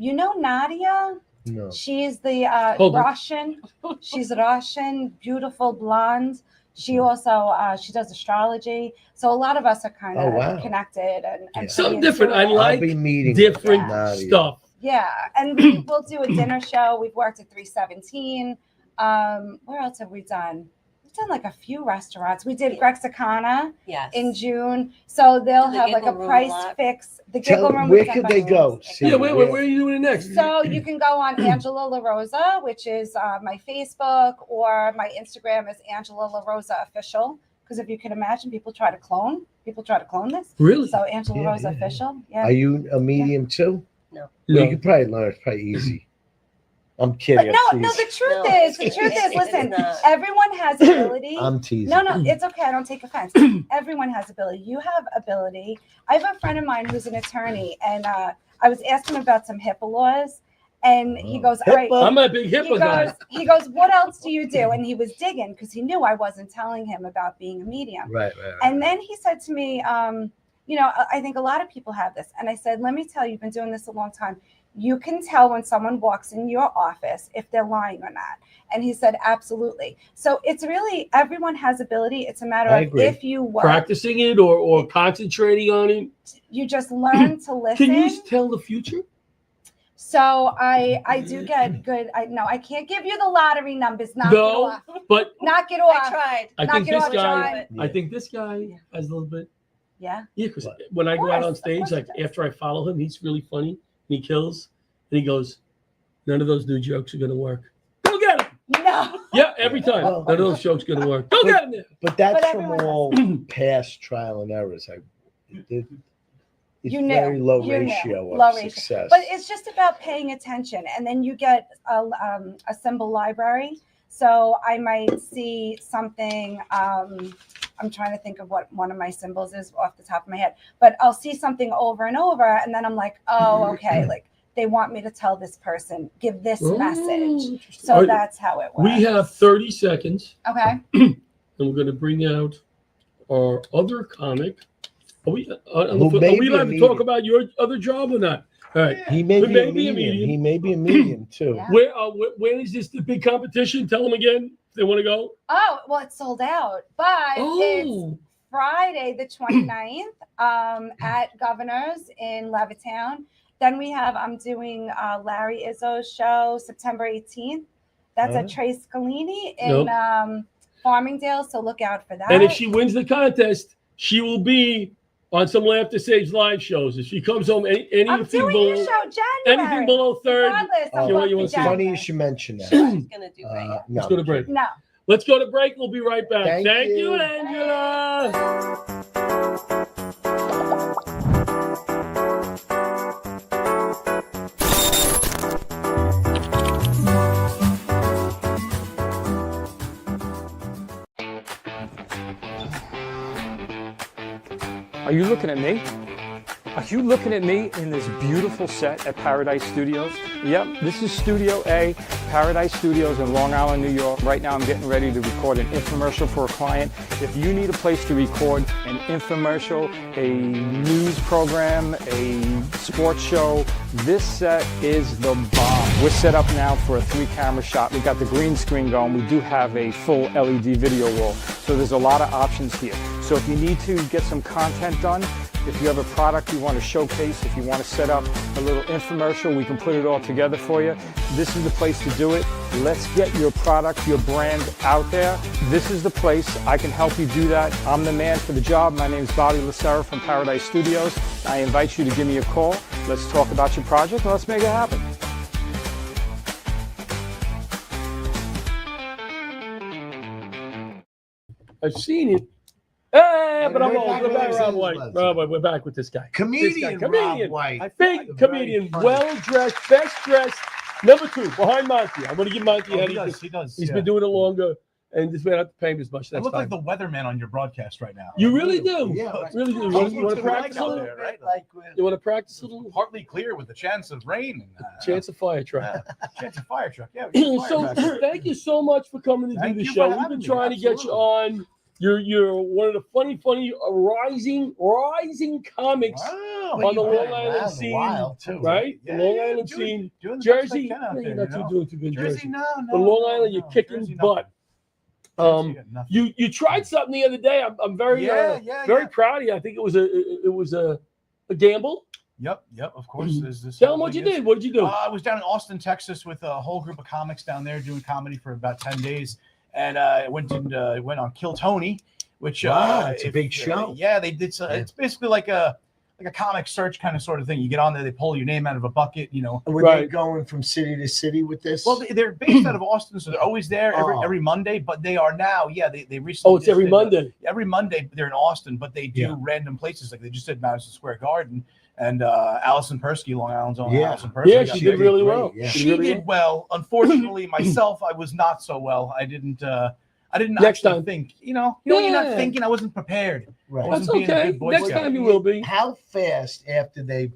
You know Nadia? No. She's the Hold on. Russian. She's Russian, beautiful blonde. She also she does astrology. So a lot of us are kind of wow. connected and Yeah. Something pretty different. I into it. like I'll be meeting different Nadia. stuff. Yeah, and we'll do a dinner show. We've worked at 317. Where else have we done? We've done like a few restaurants. We did Grexicana Yes. in June, so they'll Did the have like a Giggle Room a price lot. fix. The Giggle Room. Where we've done could by they go? rooms. See, Yeah, where are you doing it next? So you can go on Angela La Rosa, which is my Facebook, or my Instagram is Angela La Rosa Official. Because if you can imagine, people try to clone this. Really? So Angela Yeah, Rosa yeah, yeah. Official. Yeah. Are you a medium too? No. Well, you could probably learn. It's probably easy. I'm kidding. But I'm no, teasing. the truth No, is, it's listen, not. everyone has ability. I'm teasing. No, it's okay. I don't take offense. Everyone has ability. You have ability. I have a friend of mine who's an attorney, and I was asking him about some HIPAA laws, and he goes, "All right." I'm a big HIPAA guy. He goes, "What else do you do?" And he was digging because he knew I wasn't telling him about being a medium. Right. And then he said to me, I think a lot of people have this. And I said, let me tell you, you've been doing this a long time. You can tell when someone walks in your office if they're lying or not. And he said, absolutely. So it's really, everyone has ability. It's a matter I of agree. if you work. Practicing it or concentrating on it. You just learn to listen. Can you tell the future? So I do get good. I can't give you the lottery numbers. Knock No, it off. but Knock it off. I tried. I Knock think it this off, guy. John. I think this guy has a little bit. Yeah. Yeah, because when I go out on stage, like after I follow him, he's really funny. And he kills. And he goes, "None of those new jokes are gonna work. Go get him." No. Yeah, every time. Well, None of those jokes gonna work. Go get him there. But that's But from everyone all past trial and errors. It's You knew. very low You knew. ratio of Low ratio. success. But it's just about paying attention, and then you get a symbol library. So I might see something. I'm trying to think of what one of my symbols is off the top of my head, but I'll see something over and over, and then I'm like, oh, okay, like they want me to tell this person, give this message. So All right. that's how it works. We have 30 seconds, Okay. and we're gonna bring out our other comic. Are we allowed to talk about your other job or not? All right. He may We be may a be a medium. medium. He may be a medium too. Yeah. When is this the big competition? Tell them again if they want to go. Oh, well, it's sold out, but it's Oh, Friday the 29th at Governor's in Levittown. Then I'm doing Larry Izzo's show September 18th. That's at Trace Scalini in Farmingdale, so look out for that. and if she wins the contest, she will be on some Laughter Saves live shows. If she comes home, I'm anything doing below your show January. anything below third, Regardless, I'm you booked want for to see. Funny you January. should mention that. She's gonna do great. No. let's go to break. No. Let's go to break. We'll be right back. Thank Thank you, you. Angela. Are you looking at me? Are you looking at me in this beautiful set at Paradise Studios? Yep, this is Studio A, Paradise Studios in Long Island, New York. Right now I'm getting ready to record an infomercial for a client. If you need a place to record an infomercial, a news program, a sports show, this set is the bomb. We're set up now for a 3-camera shot. We got the green screen going. We do have a full LED video wall. So there's a lot of options here. So if you need to get some content done, if you have a product you want to showcase, if you want to set up a little infomercial, we can put it all together for you. This is the place to do it. Let's get your product, your brand out there. This is the place. I can help you do that. I'm the man for the job. My name is Bobby Lucera from Paradise Studios. I invite you to give me a call. Let's talk about your project and let's make it happen. I've seen it. Hey, but I'm We're old. back We're with back, Rob Leslie. White. Rob White, we're back with this guy. Comedian This guy. Rob White. I think Very comedian, funny. well-dressed, best-dressed. Number 2, behind Monty. I'm going to give Monty a head. He does. He's been doing it longer, and this way I don't have to pay him as much. I That's look fine. like the weatherman on your broadcast right now. You really do. Yeah, right. Really do. You want to practice a little? right? You want to practice a little? Partly clear with a chance of rain. Chance of fire truck. Chance of fire truck. Yeah. we got fire So truck. thank you so much for coming to Thank do the you show. for We've having been me. trying to get you on You're one of the funny rising comics Wow, on the you've been Long Island around a scene, while, too. right? Yeah, the Long yeah, Island doing- scene, doing the best I Jersey. can out You're there, not you know? doing too good, in Jersey. No, But Long Island, you're kicking Jersey, butt. Jersey got nothing. You tried something the other day. I'm very very proud of you. I think it was a gamble. Yep, of course. This Tell whole them what you thing is- did. What did you do? I was down in Austin, Texas, with a whole group of comics down there doing comedy for about 10 days, and I went on Kill Tony, which Wow, it's a big show. Yeah, they did. It's basically like a comic search kind of sort of thing. You get on there, they pull your name out of a bucket, you know. Were they going from city to city with this? Well, they're based out of Austin, so they're always there every Monday. But they are now, they recently. Oh, it's every Monday. Every Monday they're in Austin, but they do random places. Like they just did Madison Square Garden, and Allison Persky, Long Island's own Allison Persky. Yeah, she did really well. Yeah. She did well. Unfortunately, myself, I was not so well. I didn't Next actually time. think. You know, you're not thinking. I wasn't prepared. Right. I wasn't That's being a okay. good Boy Next Scout. time you will be. How fast after they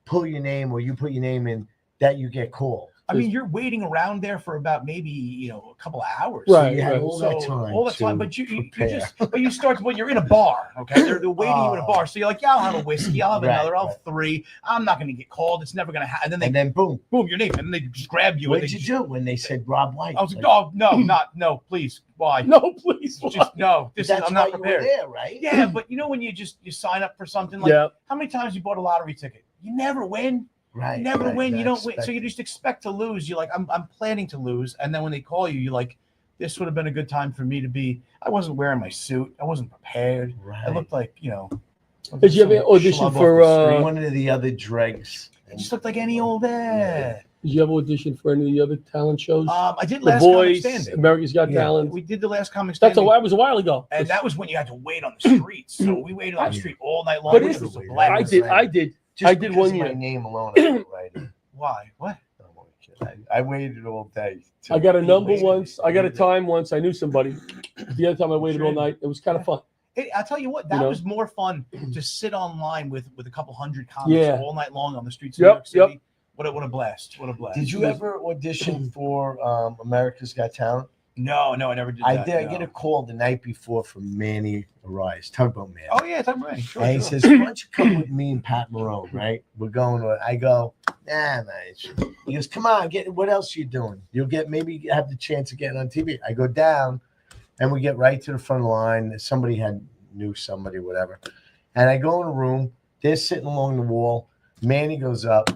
pull your name or you put your name in that you get called? I mean, you're waiting around there for about maybe a couple of hours. Right. You have all that So, time. all the time, to but you prepare. just but you start when you're in a bar, okay? They're waiting you in a bar, so you're like, yeah, I'll have a whiskey, I'll have Right, another, I'll right. have 3. I'm not going to get called. It's never going to happen. And And then boom. boom, your name, and then they just grab you. What and did they you do when they said Rob White? I was like, oh no, please, why? No, please. Just no. This is, that's I'm not why you prepared. were there, right? Yeah, but when you sign up for something like, Yeah. how many times you bought a lottery ticket? You never win. Right. You never right, win. You that's don't win. So you just expect to lose. You're like, I'm planning to lose. And then when they call you, you're like, this would have been a good time for me to be. I wasn't wearing my suit. I wasn't prepared. Right. I looked like, Did you ever audition for? one of the other dregs? It just looked like any old dad. Did you ever audition for any of the other talent shows? I did The last Comic Voice, Standing. America's Got Yeah. Talent. We did the last Comic That Standing. was a while ago. And that was when you had to wait on the streets. So we waited on the street all night long. But which it's- was a blast. I did. Just I did because one of year. My name alone. I didn't write it. Why? What? I waited all day. I got a number once. I got a time once. I knew somebody. The other time I waited all night. It was kind of fun. Hey, I'll tell you what, that You know? was more fun to sit online with a couple hundred comics Yeah. all night long on the streets of Yep, New York City. yep. What a blast. What a blast. Did you ever audition for America's Got Talent? No, I never did I that. did. I no. get a call the night before from Manny Arise, Tugboat Man. Oh, yeah, talk about it. Sure, And he sure. says, why don't you come with me and Pat Marone, right? We're going to, I go, nah, man. He goes, come on, what else are you doing? You'll maybe have the chance of getting on TV. I go down and we get right to the front of the line. Somebody knew somebody, whatever. And I go in a room. They're sitting along the wall. Manny goes up,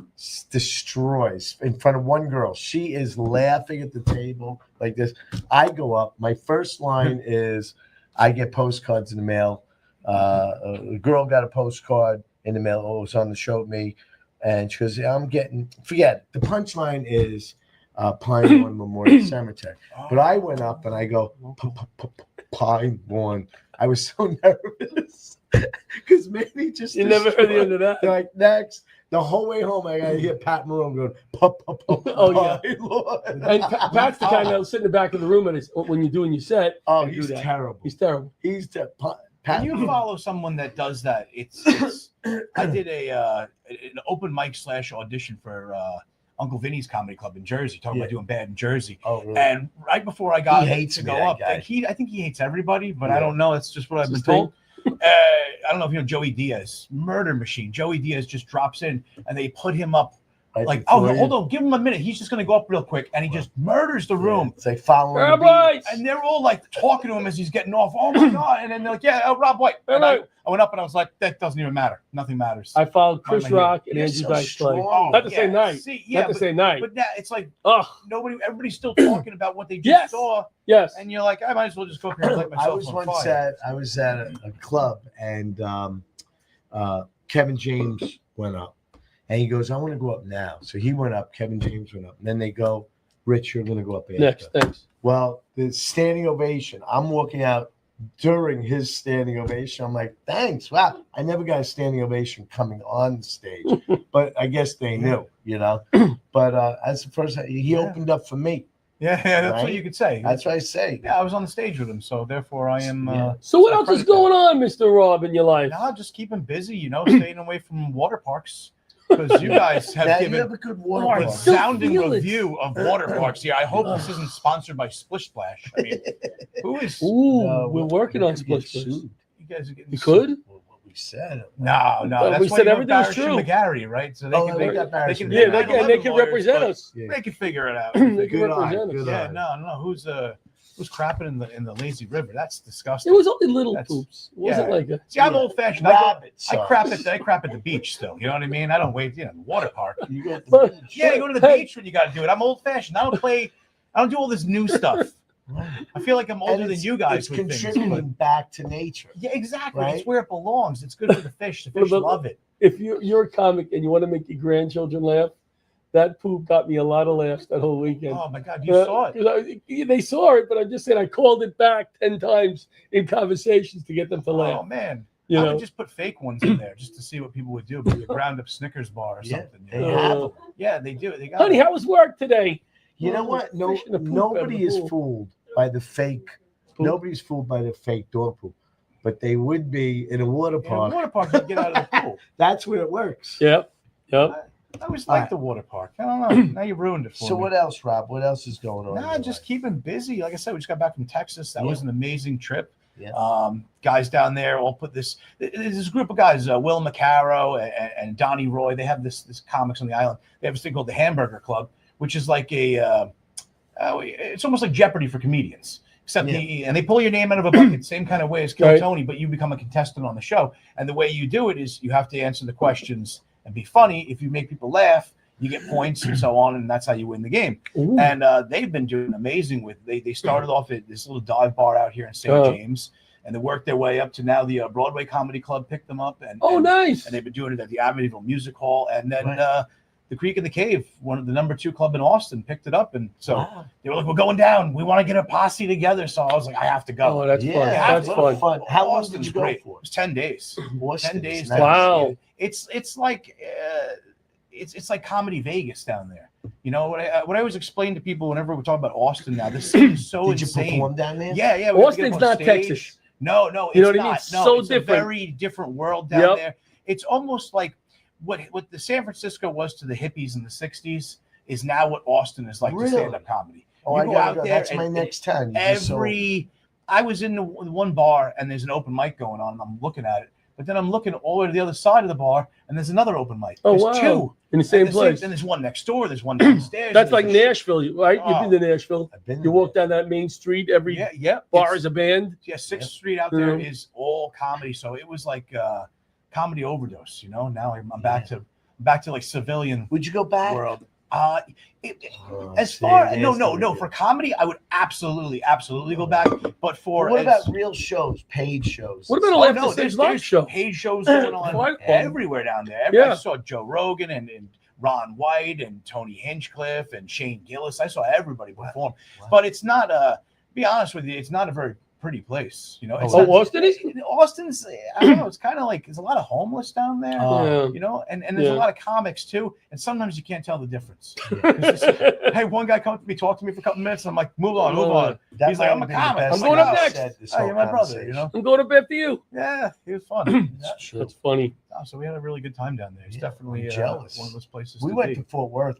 destroys in front of one girl. She is laughing at the table like this. I go up. My first line is, I get postcards in the mail. A girl got a postcard in the mail. Oh, it was on the show with me. And she goes, forget it. The punchline is Pine One Memorial Cemetery. But I went up and I go, Pine One. I was so nervous because Manny just. You never heard the end of that? They're like, next. The whole way home, I got to hear Pat Marone going, Oh, yeah. Pine Lord. And Pat's the kind that'll sit in the back of the room when you're doing your set. Oh, and do he's that. terrible. He's terrible. He's When you follow someone that does that, it's I did an open mic / audition for Uncle Vinny's Comedy Club in Jersey, talking about doing bad in Jersey. Oh, really? And right before I got He hates to me, go that up, guy. I think he hates everybody, but Yeah. I don't know. It's just what I've been his thing. told. I don't know if you know Joey Diaz, murder machine. Joey Diaz just drops in and they put him up. Right Like, before oh, you. hold on, give him a minute. He's just going to go up real quick. And he just murders the room. It's like following the Rob beat. White. And they're all like talking to him as he's getting off. Oh my God. And then they're like, yeah, Rob White. And I went up and I was like, that doesn't even matter. Nothing matters. I followed Chris Mind my Rock and You're Andrew so Dice Clay. strong. Not the same night. See, yeah, Not the same night. But now it's like Ugh. everybody's still talking about what they just Yes. saw. Yes. And you're like, I might as well just go up here and light myself on fire. I was at a club and Kevin James went up and he goes, I want to go up now. So he went up, Kevin James went up. And then they go, Rich, you're going to go up after. Next. Thanks. Well, the standing ovation, I'm walking out during his standing ovation. I'm like, thanks. Wow. I never got a standing ovation coming on the stage, but I guess they knew, you know. But as the first, he opened up for me. Yeah, that's what Right? you could say. That's what I say. Yeah, I was on the stage with him, so therefore I am. Yeah. So what else is going on, Mr. Rob, in your life? Nah, just keep him busy, staying away from water parks. because you guys have Now, you given have a good water Oh, I park. still resounding feel it. review of water parks here. I hope this isn't sponsored by Splish Splash. I mean, who is? Ooh, No, we're working we on could get Splish Splash. sued. You guys are getting You could? Well, what we said. No, But that's we why said you have everything was Barasch and true. McGarry, right? So they Oh, can we they, got Barasch can and be Yeah, McGarry. they can 9/11 lawyers, represent but us. They can figure it out. They can Good eye, represent us. good Yeah, eye. no. Who's crapping in the lazy river? That's disgusting. It was only little That's- poops. It wasn't yeah. like a. See, I'm Yeah. old fashioned. Rabbit I size. crap at the beach still. You know what I mean? I don't wait. You know, the water park. You go to the But- beach. Yeah, you go to the Hey. beach when you got to do it. I'm old fashioned. I don't do all this new stuff. I feel like I'm older And than it's- you guys It's with things. contributing but- back to nature. Yeah, exactly. Right? It's where it belongs. It's good for the fish. The What fish about- love it. If you're a comic and you want to make your grandchildren laugh, that poop got me a lot of laughs that whole weekend. Oh my God, you saw it. 'Cause they saw it, but I'm just saying I called it back 10 times in conversations to get them to Oh laugh. man. You I know? would just put fake ones in there just to see what people would do. Maybe a ground up Snickers bar or Yeah, something. you they know? have them. Yeah, they do. They got Honey, it. how was work today? You know Oh, what? No, fish in the poop out of nobody the is pool. fooled by the fake. Poop. Nobody's fooled by the fake dog poop, but they would be in a water In a park. water park, you get out of the pool. That's where it works. Yep. Yep. I always All liked right. the water park. I don't know. Now you ruined it for So me. what else, Rob? What else is going on? in Nah, your just life? keeping busy. Like I said, we just got back from Texas. That Yeah. was an amazing trip. Yeah. Guys down there all put this. There's this group of guys, Will McCarrow and Donnie Roy. They have this comics on the island. They have this thing called the Hamburger Club, which is like it's almost like Jeopardy for comedians. Except and they pull your name out of a bucket, same kind of way as Kill Right. Tony, but you become a contestant on the show. And the way you do it is you have to answer the questions and be funny. If you make people laugh, you get points and so on, and that's how you win the game. Ooh. And they've been doing amazing with. They started off at this little dive bar out here in St. Oh. James, and they worked their way up to now the Broadway Comedy Club picked them up, and Oh, nice. and they've been doing it at the Amityville Music Hall, and then Right. the Creek and the Cave, one of the #2 club in Austin, picked it up, and so Wow. they were like, "We're going down. We want to get a posse together." So I was like, "I have to go." Oh, that's Yeah, fun. That's a lot fun. of How long Austin's did you go great. for? It was 10 days. Boston. 10 days. Nice. Wow. It's like it's like comedy Vegas down there. You know what I always explain to people whenever we talk about Austin now. This city is so Did you insane. perform down there? Yeah, yeah. we have to get Austin's up on not stage. Texas. No, it's You know what I mean? not. It's No, so it's different. a very different world down Yep. there. It's almost like what the San Francisco was to the hippies in the '60s is now what Austin is like Really? to stand-up comedy. Oh, You I go gotta out go. there That's and- my next time. You just sold me. I was in the one bar and there's an open mic going on and I'm looking at it, but then I'm looking all the way to the other side of the bar and there's another open mic. Oh, There's wow. two In the same And place. and there's one next door. There's one downstairs. That's and like there's a- Nashville, right? Oh. You've been to Nashville. I've been You there. walk down that main street, every Yeah. bar It's- is a band. Yeah, 6th Street out there Yeah. is all comedy. So it was like comedy overdose. You know, now I'm back to like civilian Would you go back? world. Oh, As see, far there's no the for comedy, I would absolutely go back. But for What as- about real shows, paid shows? What about a Oh, Left no, to Stage there's live show? paid shows going on Quite fun. everywhere down there. I Yeah. saw Joe Rogan and Ron White and Tony Hinchcliffe and Shane Gillis. I saw everybody perform. Wow. But it's not be honest with you, it's not a very pretty place. You know, it's Oh, not- Austin is? Austin's, I don't know, it's kind of like there's a lot of homeless down there. Yeah. You know, and there's Yeah. a lot of comics too, and sometimes you can't tell the difference. Hey, one guy come up to me, talk to me for a couple minutes, and I'm like, move on. That He's like, might I'm a have been the comic. best I'm going thing up I've next. said this Oh, whole you're my brother, you conversation. know? I'm going up after you. Yeah, he was fun. Yeah. That's funny. Oh, so we had a really good time down there. It's Yeah, definitely I'm jealous. one of those places. We to went be. to Fort Worth.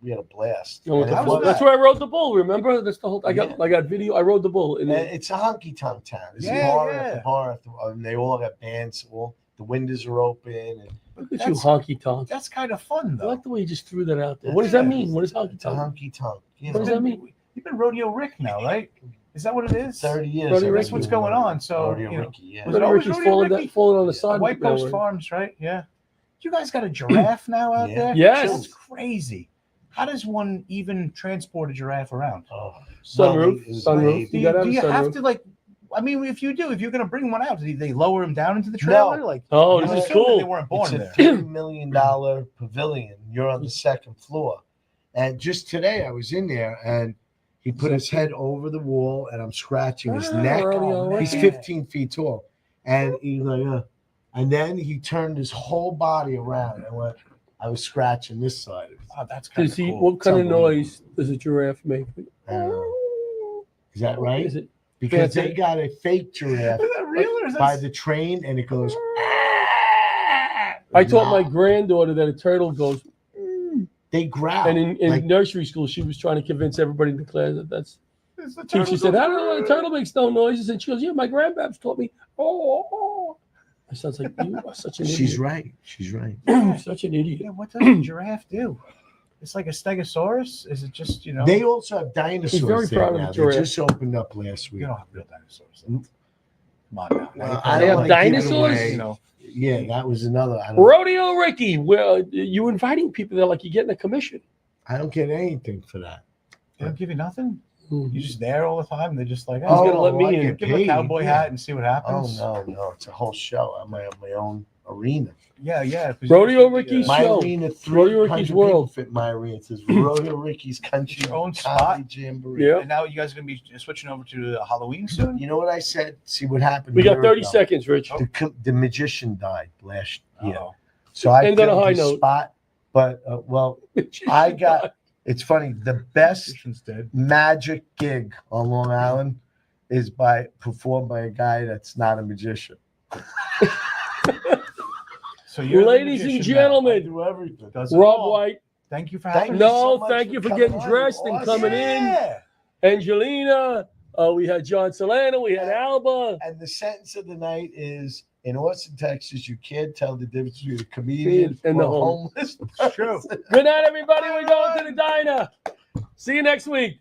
We had a blast. I went And to it was Fort- was- That's where I rode the bull. Remember? That's the whole. I got video. I rode the bull. In and it's a honky tonk town. It's Yeah, a bar yeah. after bar after bar, and they all got bands. All the windows are open. And Look at you, That's- honky tonk. That's kind of fun, I though. like the way you just threw that out there. What does that mean? What is honky it's a tonk? honky tonk. You What does know, that mean? You've been Rodeo Rick now, right? Is that what it is? 30 years. Rodeo I've Rick. That's been what's doing going Rodeo- on. So, Rodeo you know, Ricky, yeah. was But it always Ricky's Rodeo falling, Ricky? falling on the side. White now, Coast right? Farms, right? Yeah. You guys got a giraffe now out Yeah. there? Yes. That's crazy. How does one even transport a giraffe around? Oh, Sunroof. it was Sunroof. made- You gotta have do a you have sunroof. to like? I mean, if you're going to bring one out, do they lower him down into the trailer? No. Like, Oh, I'm this is assuming cool. They weren't born It's a there. $3 million pavilion. You're on the second floor. And just today I was in there and he put his head over the wall and I'm scratching his Ah, neck. Rodeo He's Ricky. 15 feet tall. And he's like, and then he turned his whole body around and went, I was scratching this side of it. Oh, that's kind Does of he? cool. What kind of unbelievable. noise does a giraffe make? Is that right? Is it? Because fancy? they got a fake giraffe Is that real or is by that? the train and it goes, I taught my granddaughter that a turtle goes, They growl. and in like, nursery school, she was trying to convince everybody in the class that that's. It's the Teacher turtle said, goes, I don't know, a turtle makes no noises. And she goes, yeah, my grandpaps taught me. Oh. I sounds like you are such an idiot. she's right. She's right. Such an idiot. Yeah, what does a giraffe do? It's like a stegosaurus? Is it just, They also have dinosaurs. He's very there proud of now. the They giraffe. just opened up last week. You don't have real dinosaurs. Come on now. Well, I They have wanna give it dinosaurs? away. You know, Yeah, that was another. Rodeo Ricky, well, you inviting people there like you're getting a commission. I don't get anything for that. they don't give you nothing? You're just there all the time. They're just like, He's gonna let me I in. get give them a paid, cowboy yeah. hat and see what Oh happens. no, it's a whole show. I'm my own arena. Yeah. 'cause Rodeo you used to be, Ricky's My show. arena, Rodeo 300 Ricky's people World. fit my arena. It says Rodeo Ricky's Country Your own Comedy Jamboree. Yeah. And now you guys are going to be switching over to Halloween soon? You know what I said? See what happened. We a got year 30 ago. seconds, Rich. The magician died last year, Oh. so I End on a filled high his note. spot. But I got. It's funny. The best Magician's dead. magic gig on Long Island is performed by a guy that's not a magician. So you're the Ladies and magician now. I gentlemen, do everything. Does it Rob all. White. Thank you for Thank having you us. No, so much thank for you for coming getting on. dressed and Awesome. coming in. Angelina. We had John Solano. We had Alba. And the sentence of the night is: in Austin, Texas, you can't tell the difference between a comedian And or the a homeless. It's true. Good night, everybody. We're going to the diner. See you next week.